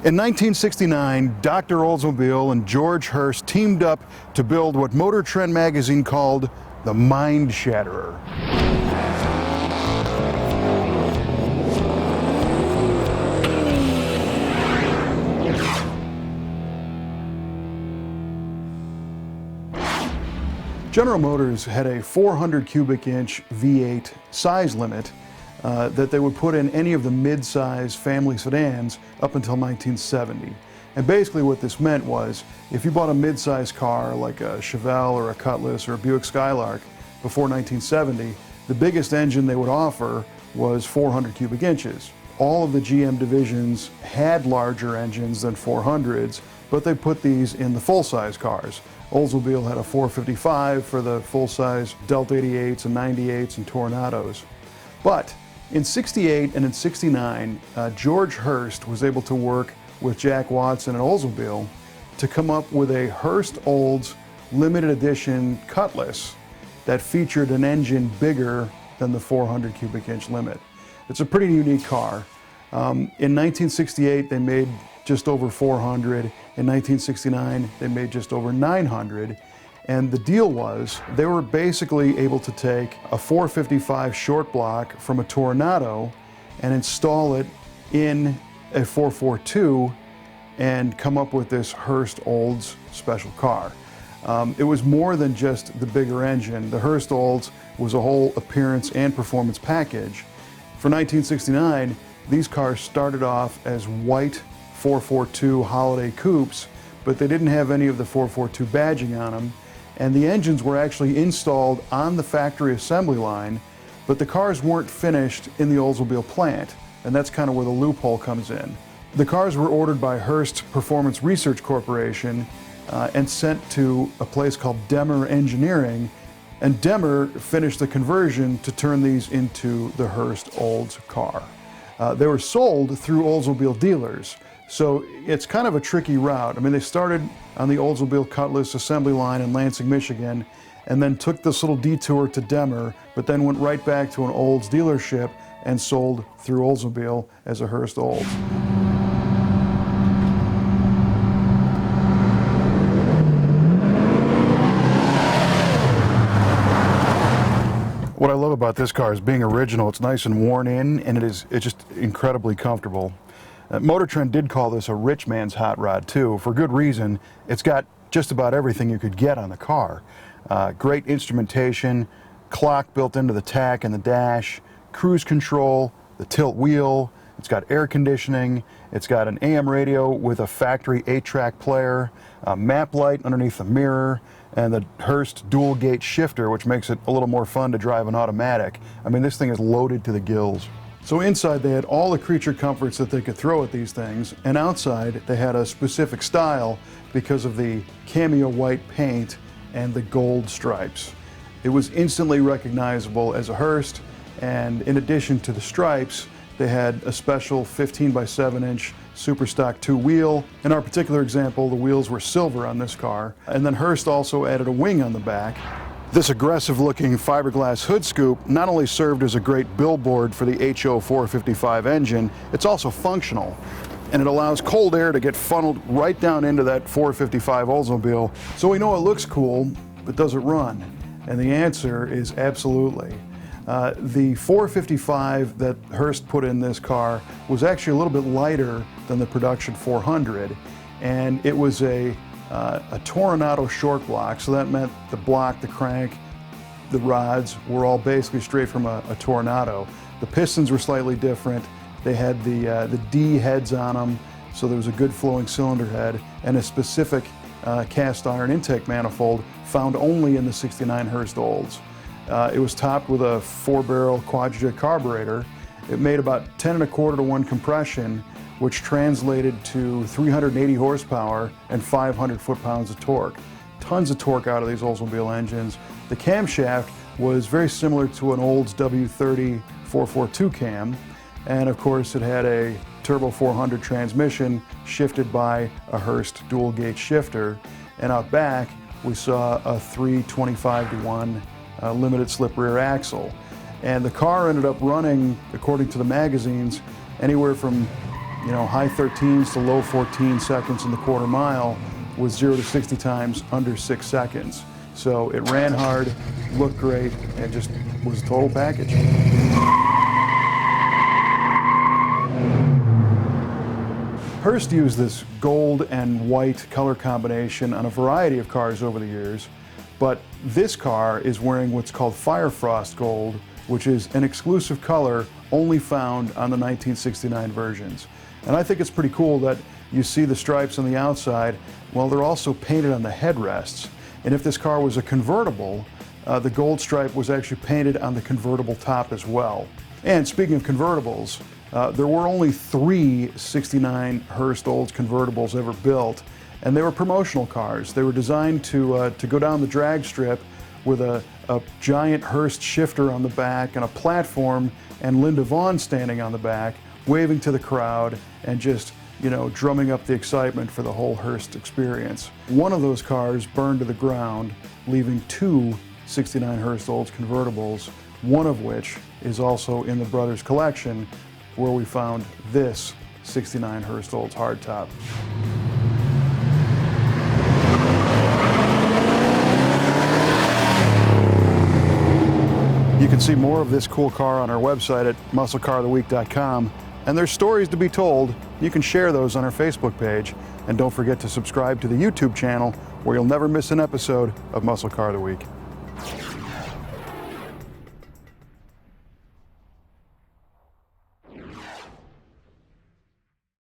In 1969, Dr. Oldsmobile and George Hurst teamed up to build what Motor Trend magazine called the Mind Shatterer. General Motors had a 400 cubic inch V8 size limit that they would put in any of the mid-size family sedans up until 1970. And basically what this meant was, if you bought a mid-size car like a Chevelle or a Cutlass or a Buick Skylark before 1970, the biggest engine they would offer was 400 cubic inches. All of the GM divisions had larger engines than 400s, but they put these in the full-size cars. Oldsmobile had a 455 for the full-size Delta 88s and 98s and Tornados. But in 68 and in 69, George Hurst was able to work with Jack Watson and Oldsmobile to come up with a Hurst Olds limited edition Cutlass that featured an engine bigger than the 400 cubic inch limit. It's a pretty unique car. In 1968, they made just over 400. In 1969, they made just over 900. And the deal was, they were basically able to take a 455 short block from a Tornado and install it in a 442 and come up with this Hurst Olds special car. It was more than just the bigger engine. The Hurst Olds was a whole appearance and performance package. For 1969, these cars started off as white 442 holiday coupes, but they didn't have any of the 442 badging on them. And the engines were actually installed on the factory assembly line, but the cars weren't finished in the Oldsmobile plant, and that's kind of where the loophole comes in. The cars were ordered by Hurst Performance Research Corporation and sent to a place called Demmer Engineering, and Demmer finished the conversion to turn these into the Hurst Olds car. They were sold through Oldsmobile dealers, so it's kind of a tricky route. I mean, they started on the Oldsmobile Cutlass assembly line in Lansing, Michigan, and then took this little detour to Demmer, but then went right back to an Olds dealership and sold through Oldsmobile as a Hurst Olds. What I love about this car is being original. It's nice and worn in, and it's just incredibly comfortable. Motor Trend did call this a rich man's hot rod too, for good reason. It's got just about everything you could get on the car. Great instrumentation, clock built into the tack and the dash, cruise control, the tilt wheel, it's got air conditioning, it's got an AM radio with a factory 8-track player, a map light underneath the mirror, and the Hurst dual gate shifter, which makes it a little more fun to drive an automatic. I mean, this thing is loaded to the gills. So inside they had all the creature comforts that they could throw at these things, and outside they had a specific style because of the cameo white paint and the gold stripes. It was instantly recognizable as a Hurst, and in addition to the stripes, they had a special 15 by 7 inch super stock 2 wheel. In our particular example, the wheels were silver on this car, and then Hurst also added a wing on the back. This aggressive-looking fiberglass hood scoop not only served as a great billboard for the HO 455 engine, it's also functional, and it allows cold air to get funneled right down into that 455 Oldsmobile. So we know it looks cool, but does it run? And the answer is absolutely. The 455 that Hurst put in this car was actually a little bit lighter than the production 400, and it was a Tornado short block, so that meant the block, the crank, the rods were all basically straight from a Tornado. The pistons were slightly different. They had the D heads on them, so there was a good flowing cylinder head, and a specific cast iron intake manifold found only in the 69 Hurst Olds. It was topped with a 4-barrel quadjet carburetor. It made about 10 1/4 to 1 compression, which translated to 380 horsepower and 500 foot-pounds of torque. Tons of torque out of these Oldsmobile engines. The camshaft was very similar to an Olds W30 442 cam, and of course it had a turbo 400 transmission shifted by a Hurst dual gate shifter, and out back we saw a 325 to 1 limited slip rear axle. And the car ended up running, according to the magazines, anywhere from you know, high 13s to low 14 seconds in the quarter mile with 0 to 60 times under 6 seconds. So it ran hard, looked great, and just was a total package. Hurst used this gold and white color combination on a variety of cars over the years, but this car is wearing what's called Fire Frost Gold, which is an exclusive color only found on the 1969 versions. And I think it's pretty cool that you see the stripes on the outside, well, they're also painted on the headrests. And if this car was a convertible, the gold stripe was actually painted on the convertible top as well. And speaking of convertibles, there were only 3 '69 Hurst Olds convertibles ever built, and they were promotional cars. They were designed to go down the drag strip with a giant Hurst shifter on the back and a platform, and Linda Vaughn standing on the back, waving to the crowd and just, you know, drumming up the excitement for the whole Hurst experience. One of those cars burned to the ground, leaving 2 '69 Hurst Olds convertibles, one of which is also in the brothers' collection, where we found this '69 Hurst Olds hardtop. You can see more of this cool car on our website at MuscleCarOfTheWeek.com, and there's stories to be told. You can share those on our Facebook page, and don't forget to subscribe to the YouTube channel, where you'll never miss an episode of Muscle Car of the Week.